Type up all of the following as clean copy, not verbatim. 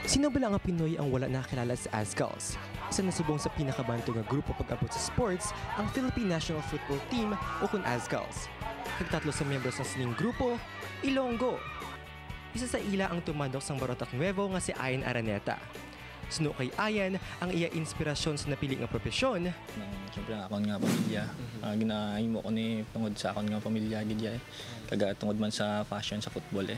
Sino ba lang ang Pinoy ang wala nakakilala sa Azkals? Isa na subong sa pinakabanto nga grupo pag-abot sa sports, ang Philippine National Football Team o kung Azkals. Kagtatlo sa miyembro sa sining grupo, Ilonggo. Isa sa ila ang tumandok sang Barotac Nuevo nga si Ayan Araneta. Suno kay Ayan ang iya inspirasyon sa napili nga propesyon. Siyempre akon nga pamilya. Ginahimo ko ni tungod sa akon nga pamilya gidya kaga tungod man sa fashion sa football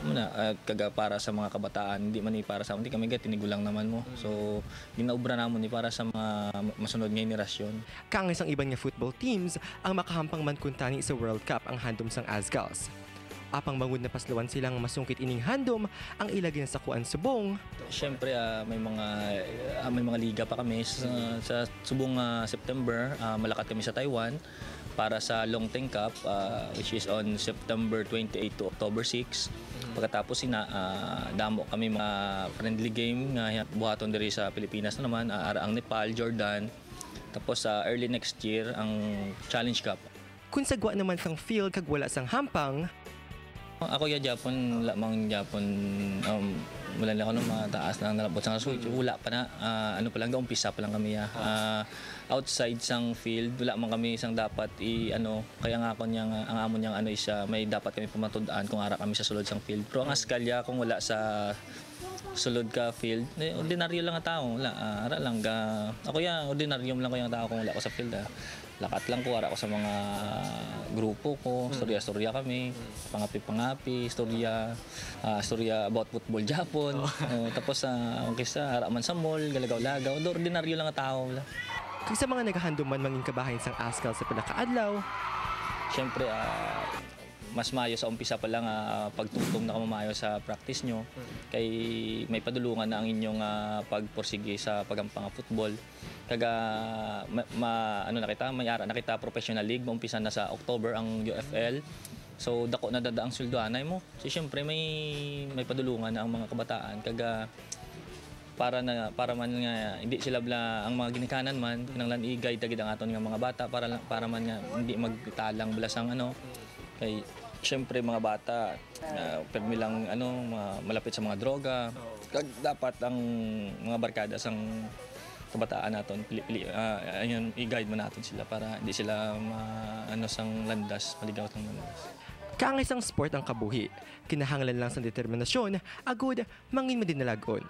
muna kaga para sa mga kabataan hindi man para sa hindi kami tinigulang naman mo. So ginaubra namon ni para sa mga masunod nga henerasyon. Kang isang iban nga football teams ang makahampang man kuntani sa World Cup ang handom sang Azkals. Apang bangud na paslawan silang masungkit ining handom ang ilagin sa kuan subong. Siyempre may mga liga pa kami sa subong September. Malakat kami sa Taiwan para sa Long Teng Cup which is on September 28 to October 6. Pagkatapos damo kami mga friendly game nga buhaton diri sa Pilipinas na naman ara ang Nepal, Jordan. Tapos early next year ang Challenge Cup. Kung sagwa naman sang field kag wala sang hampang, ako ya Japon, lamang Japon, wala lang ako ng mataas na nalabot sa so wala pa na, ano pa lang, umpisa pa lang kami outside sang field, wala man kami isang dapat kaya nga ako niyang, ang amon niyang is may dapat kami pumatundaan kung ara kami sa sulod sang field. Pero ang askalya kung wala sa sulod ka field, ordinaryo lang ang tao, wala, ara lang ako ordinaryo lang ko yung tao kung wala ko sa field. Lakat lang ko, ara ko sa mga grupo ko, storya kami, pangapi, storya about football Japon. Tapos kisa ara man sa mall, galagaw-lagaw, ordinaryo lang ang tao. kung sa mga naghahandom man mangin kabahin sang Azkals sa pinakaadlaw, siyempre mas mayo sa umpisa pa lang pagtutong na kamamayo sa practice nyo kay may padulungan na ang inyong pagporsige sa pagampang football kaga may ara nakita professional league maumpisa na sa October ang UFL. So dako na dada ang sulduanay mo. So siyempre may padulungan na ang mga kabataan kaga para man nga hindi sila ang mga ginikanan man kinanglan i-guide tagid ang aton nga mga bata para man nga hindi magtalang belasang kay siyempre mga bata permi lang malapit sa mga droga. Dapat ang mga barkada sang kabataan naton i-guide mo natin sila para hindi sila sang landas, maligaw ng landas. kaang isang sport ang kabuhi, kinahanglan lang sa determinasyon, agud mangin mo din nalagon.